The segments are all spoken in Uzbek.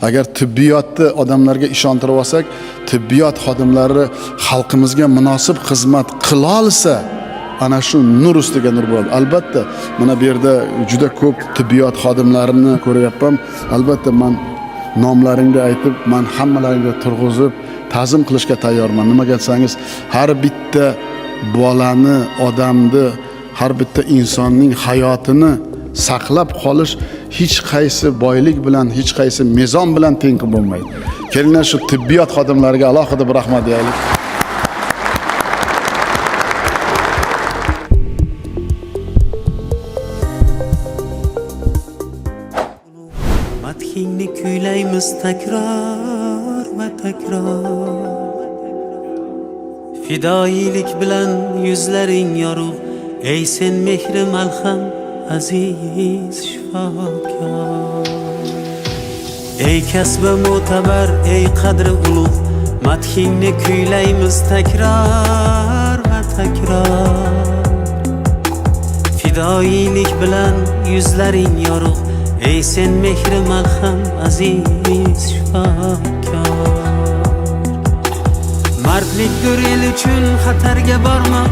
Agar tibbiyotni odamlarga ishontirib olsak, tibbiyot xodimlari xalqimizga munosib xizmat qila olsa, ana shu nur ustiga nur bo'ladi. Albatta, mana bu yerda juda ko'p tibbiyot xodimlarini ko'ryapman. Albatta, men nomlaringni aytib, men hammalaringga turg'izib, ta'zim qilishga tayyorman. Nimaga desangiz, har bitta bolani, odamni, har bitta insonning hayotini saqlab qolish hech qaysi boylik bilan, hech qaysi mezon bilan teng bo'lmaydi. Kelinglar shu tibbiyot xodimlariga alohida bir rahmat deylik. Madhingni kuylaymiz takror va takror. Fidoyilik bilan yuzlaring yorug', ey sen mehri malham aziz shifokor. Ey kasbi mo'tabar, ey qadri ulug', madhingni kuylaymiz takror va takror. Fidoyilik bilan yuzlaring yorug', ey sen mehri malham aziz shifokor. Mardlikdir el uchun xatarga borma,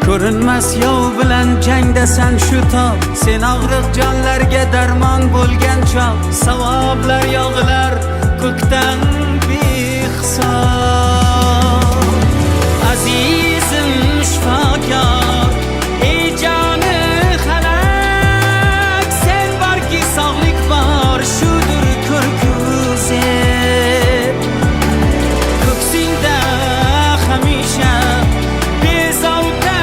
ko'rinmas yov bilan jangdasan shu tob. Sen og'riq jonlarga darmon bo'lgan chog', savoblar yog'ilar ko'kdan behisob. Azizim shifokor, ey joni xalaq, sen borki sog'lik bor, shudir ko'rkuzi. Ko'ksingda hamisha bezovta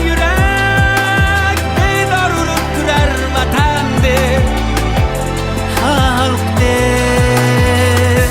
yurak, bedor urib turar vatan deb, xalq deb.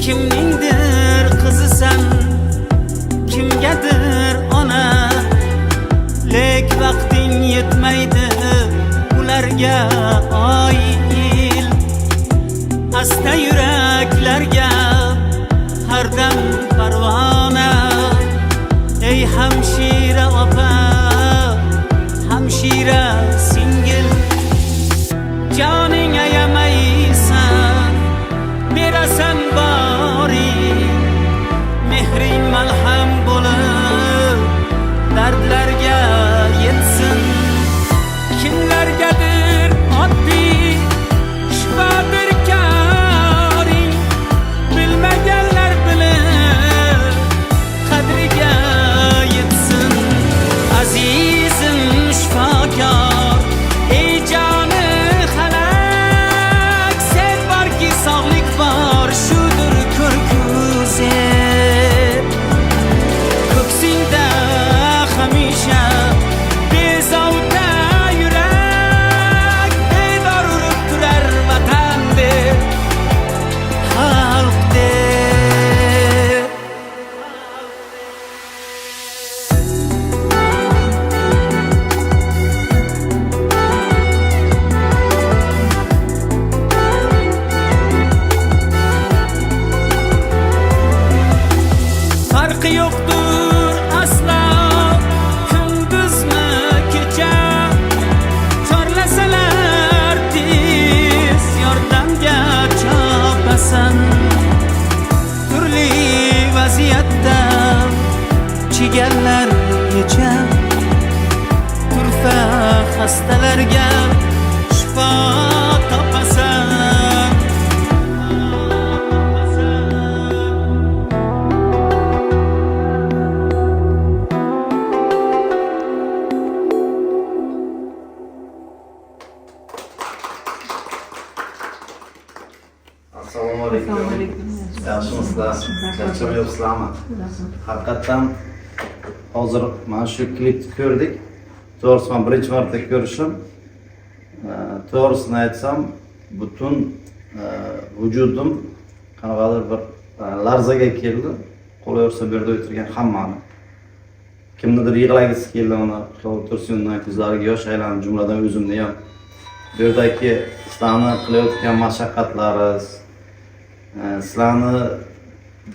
Kimningdir qizisan, kimgadir ona, lek vaqting yetmaydi ularga oil. Asta yuraklarga har dam parvona, ey hamshira opa, hamshira singil, joning ayamaysan, berasan bori, mehring malham bo'lib dardlarga yetsin. Kimlargadir oddiy shifodir koring, bilmaganlar bilib qadriga yetsin. Azizim shifokor, ey joni xalaq, sen borki sog'lik bor, shudir ko'rkuzi. Ko'ksingda hamisha bezovta yurak, bedor urib turar vatan deb, xalq deb. Farqi yo'qdir aslo kunduzmi kecha, chorlasalar tez yordamga chopasan. Turli vaziyatda chiganlar yecham, turfa xastalarga shifo topasan. Assalomu alaykum. Yaxshimisizlar? Charchab yuribsizlarmi? Haqiqatan hozir mana shu klipni ko'rdik. To'g'risi men birinchi marta ko'rishim. To'g'risini aytsam, butun vujudim qanaqadir bir larzaga keldi. qolaversa bu yerda o'tirgan hammani kimnidir yig'lagisi keldi, mana Tursundan ko'zlariga yosh aylandi, jumladan o'zimni ham. Bu yerdagi sizlarni qilayotgan mashaqqatlaringiz, sizlarni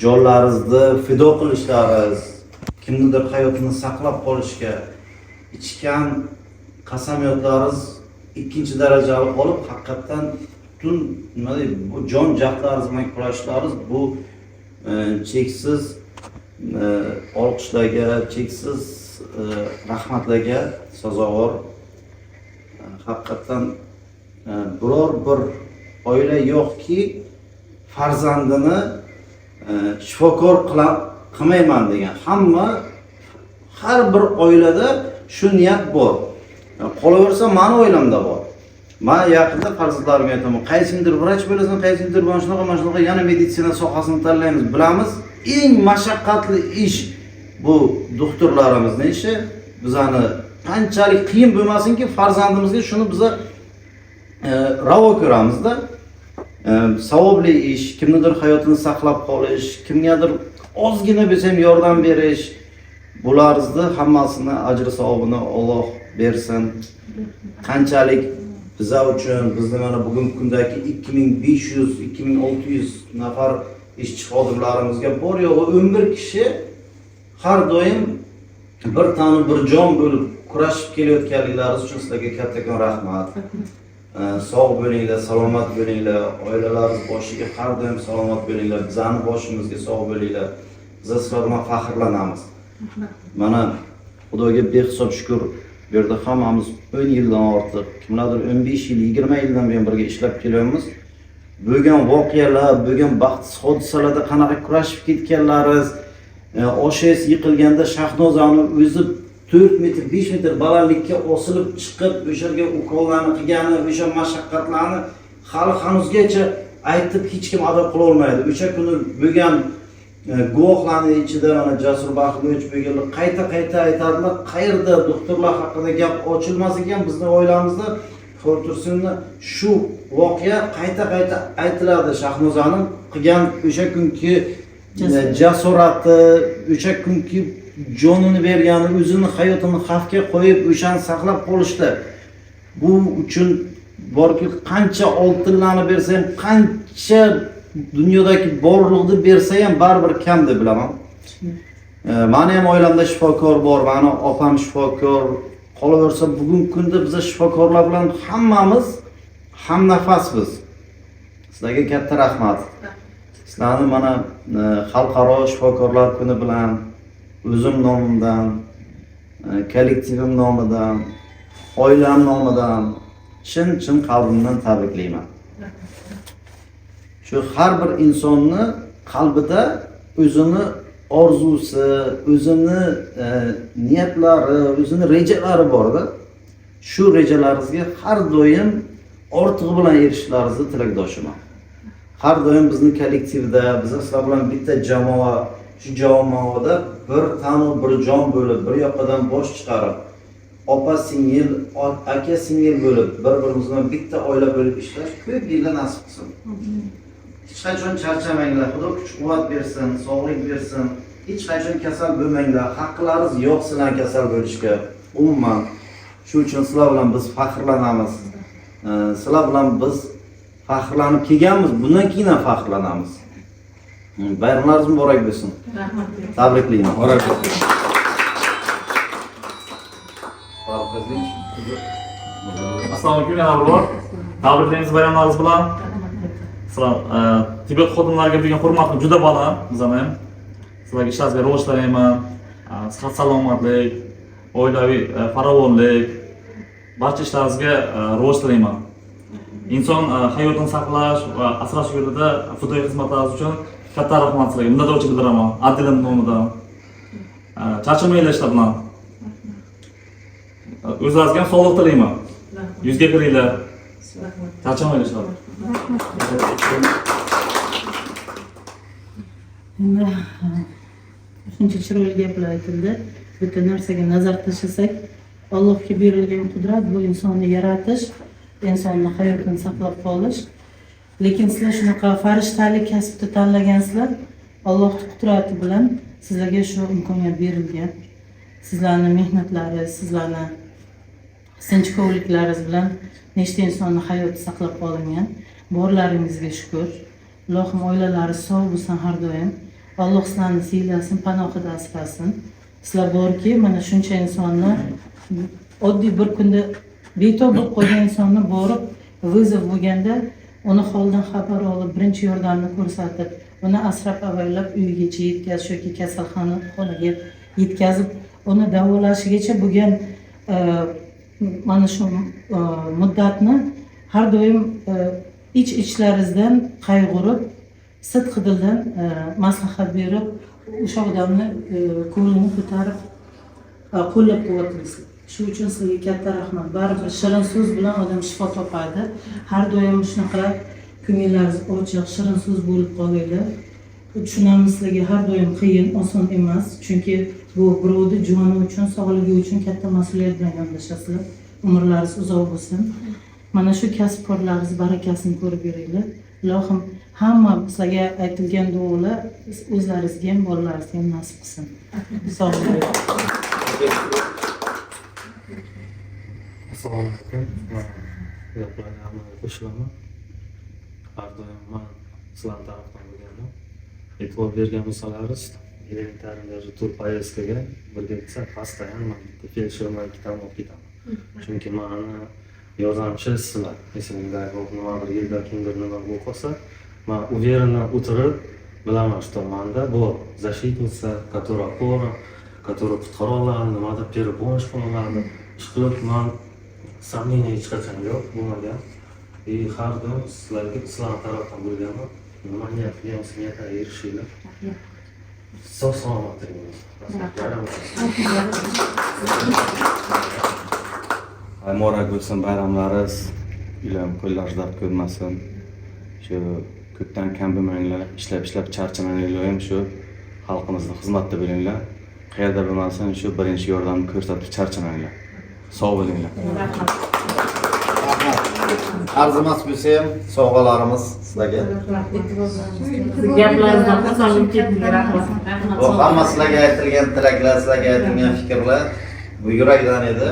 jonlaringizni fido qilishlaringiz, kimnidir hayotini saqlab qolishga ichgan qasamyodlaringiz ikkinchi darajali olib, haqiqatdan butun nima deydi, bu jon jahdlaringiz bilan kurashlaringiz bu cheksiz olqishlarga, cheksiz rahmatlarga sazovor. Haqiqatdan biror bir oila yo'qki farzandini shifokor qilmayman degan. Har bir oilada shu niyat bor. Qolaversa meni oilamda bor. Men yaqinda farzandlarimga aytaman, qaysindir vrach bo'lasan, qaysindir mana shunaqa yana meditsina sohasini tanlaymiz. Bilamiz, eng mashaqqatli ish bu doktorlarimizning ishi. Bizani qanchalik qiyin bo'lmasinki, farzandimizga shuni biz ravo ko'ramizda. Savobli ish, kimnidir hayotini saqlab qolish, kimgadir ozgina bo'lsa ham yordam berish, bularni hammasini ajri savobini Alloh bersin. Qanchalik bizlar uchun, bizni mana bugungi kundagi 2500-2600 nafar ishchi xodimlarimizga bor yo'g'i 11 kishi har doim bir tanu bir jon bo'lib kurashib kelayotganliklaringiz uchun sizlarga kattakon rahmat. Sog' bo'linglar, salomat bo'linglar, oilalaringiz boshiga har doim salomat bo'linglar, bizning boshimizga sog' bo'linglar. Biz sizlar bilan faxrlanamiz. Mana Xudoga behisob shukr, bu yerda hammamiz 10 yildan ortiq, kimlardir 15 yil, 20 yildan buyon birga ishlab kelyapmiz. Bo'lgan voqealar, bo'lgan baxtsiz hodisalarda qanaqa kurashib ketganlaringiz, oshingiz yiqilganda Shahnozani o'zi 4 metr, 5 metr balandlikka osilib chiqib, o'sha yerga ukollarni qilgani, o'sha mashaqqatlarni hali hanuzgacha aytib hech kim ado qila olmaydi. O'sha kuni bo'lgan guvohlarning ichida mana Jasur Baxtliyev bo'lganlar qayta aytadilar, qayerda doktorlar haqida gap ochilmas ekan, bizning oilamizda Tursunni shu voqea qayta aytiladi. Shahnozaning qilgan o'sha kunki jasorati, o'sha kunki jonini bergani, o'zini hayotini xavfga qo'yib, o'shani saqlab qolishdi. Bu uchun borki qancha oltinlarni bersa ham, qancha dunyodagi borliqni bersa ham baribir kam deb bilaman. Meni ham oilamda shifokor bor, meni opam shifokor. Qolaversa bugungi kunda biz shifokorlar bilan hammamiz hamnafasmiz. Sizlarga katta rahmat. Sizlarni mana xalqaro shifokorlar kuni bilan o'zim nomimdan, kollektivim nomidan, oilam nomidan chin qalbimdan tabriklayman. Shu har bir insonni qalbida o'zini orzusi, o'zini niyatlari, o'zini rejalari borda. Shu rejalaringizga har doim ortig'i bilan erishishlaringizni tilakdoshiman. Har doim bizning kollektivda, biz sizlar bilan bitta jamoa, shu jamoada bir tanu bir jon bo'lib, bir yoqadan bosh chiqarib, opa singil, aka singil bo'lib, bir-birimiz bilan bitta oila bo'lib ishlash ko'p yillar nasib qilsin. Hech qachon charchamanglar, Xudo kuch-quvvat bersin, sog'lik bersin. Hech qachon kasal bo'lmanglar. Haqqingiz yo'q sizlar kasal bo'lishga. Umuman shu uchun sizlar bilan biz faxrlanamiz. Sizlar bilan biz faxrlanib kelganmiz, bundan keyin ham faxrlanamiz. Bayramlaringiz muborak bo'lsin. Rahmat. Tabriklayman. Assalomu alaykum, yana bir bor. Tabriklaymiz bayramlaringiz bilan. Sizlar tibbiyot xodimlariga bo'lgan hurmatim juda baland. Bizlar ham sizlarga ishlaringizga rivoj tilayman. Sihat salomatlik, oilaviy farovonlik, barcha ishlaringizga rivoj tilayman. Inson hayotini saqlash va asrash yo'lida fidoyi xizmatlaringiz uchun katta rahmat sizlarga minnatdorchilik bildiraman. Adilim nomidan. Charchamanglar ishlar bilan. O'zlaringizga ham sog'lik tilayman. Yuzga kiringlar. Charchamanglar ishlar. Endi shuncha chiroyli gaplar aytildi. Bitta narsaga nazar tashlasak, Allohga berilgan qudrat bu insonni yaratish, insonni hayotini saqlab qolish. Lekin sizlar shunaqa farishtalik kasbni tanlagansizlar. Alloh qudrati bilan sizlarga shu imkoniyat berilgan. Sizlarning mehnatlaringiz, sizlarning sinchkovliklaringiz bilan nechta insonni hayoti saqlab qolingan. Borlaringizga shukr. Allohim oilalari sog' bo'lsin har doim. Alloh sizlarni siylasin, panohida asrasin. Sizlar borki, mana shuncha insonni oddiy bir kunda betob bo'lib qolgan insonni borib vizov bo'lganda uni holdan xabar olib, birinchi yordamni ko'rsatib, uni asrab avaylab uyigacha yetkazish yoki kasalxonaga yetkazib, uni davolashigacha bo'lgan mana shu muddatni har doim ichlaringizdan qayg'urib, sidqi dildan maslahat berib, o'sha odamni ko'nglini ko'tarib qo'llab-quvvatlaysiz. Shu uchun sizga katta rahmat. Baribir shirin so'z bilan odam shifo topadi. Har doim shunaqa ko'ngillaringiz ochiq, shirin so'z bo'lib qolinglar. Tushunamiz, sizlarga har doim qiyin, oson emas. Chunki bu birovni joni uchun, sog'ligi uchun katta mas'uliyat bilan yondashasizlar. Umrlaringiz uzoq bo'lsin. Mana shu kasb-korlaringiz barakasini ko'rib yuringlar. Ilohim hamma sizlarga aytilgan duolar o'zlaringizga ham, bolalaringizga ham nasib qilsin. Sog' bo'ling. Assalomu alaykum. Gaplarga hammaga qo'shilaman. Har doim men sizlar tarafdan bo'lganman. E'tibor bergan bo'lsalaringiz, elementaringiz tur poyezdkaga birga ketsa, xastayam men feldsherman ikkitadan olib ketaman. Chunki meni yordamchi sizlar. Esimda nima bir yilda kimdir nima bo'lib qolsa, men уверенно o'tirib bilaman, что menda bu защитница, которая опора, которая qutqara oladi, nimada перепомощь qila oladi. Ishqilib men сомнений hech qachon yo'q bo'lmagan. Har doim sizlarga sizlar tarafdan bo'lganman. Nima niyat qilgansiz, niyatga erishinglar. Sog' salomat bo'ling. Muborak bo'lsin bayramlaringiz, ilohim qo'llaringiz dard ko'rmasin. Shu ko'pdan kam bo'lmanglar, ishlab charchamanglar, ilohim shu xalqimizni xizmatda bo'linglar. Qayerda bo'lmasin, shu birinchi yordamni ko'rsatib charchamanglar. Sog' bo'linglar. Arzimas bo'lsa ham sovg'alarimiz sizlarga. Gaplaringizdan xursand ketdik, rahmat. Bu hamma sizlarga aytilgan tilaklar, sizlarga aytilgan fikrlar bu yurakdan edi.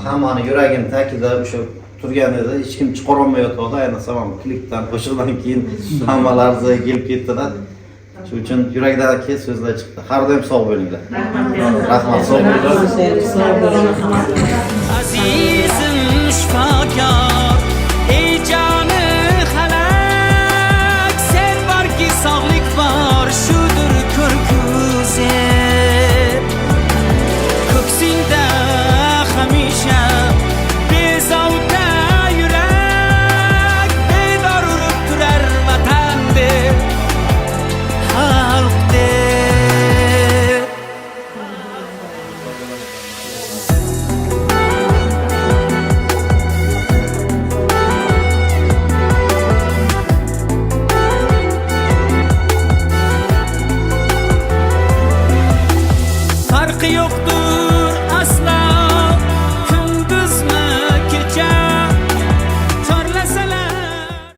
Hammani yuragini ta'kidlab o'sha turgan edi. Hech kim chiqara olmayotgandi. Ayniqsa mana klipdan, qo'shiqdan keyin hammalaringiz kelib ketdilar. Shuning uchun yurakdan so'zlar chiqdi. Har doim sog' bo'linglar. Rahmat, sog' bo'linglar. Azizim shifokor, ey joni halak, sen borki sog'lik bor, shudir ko'rkuzi. Ko'ksingda hamisha bezovta yurak, bedor urib turar vatan deb, xalq deb. Farqi yo'qdir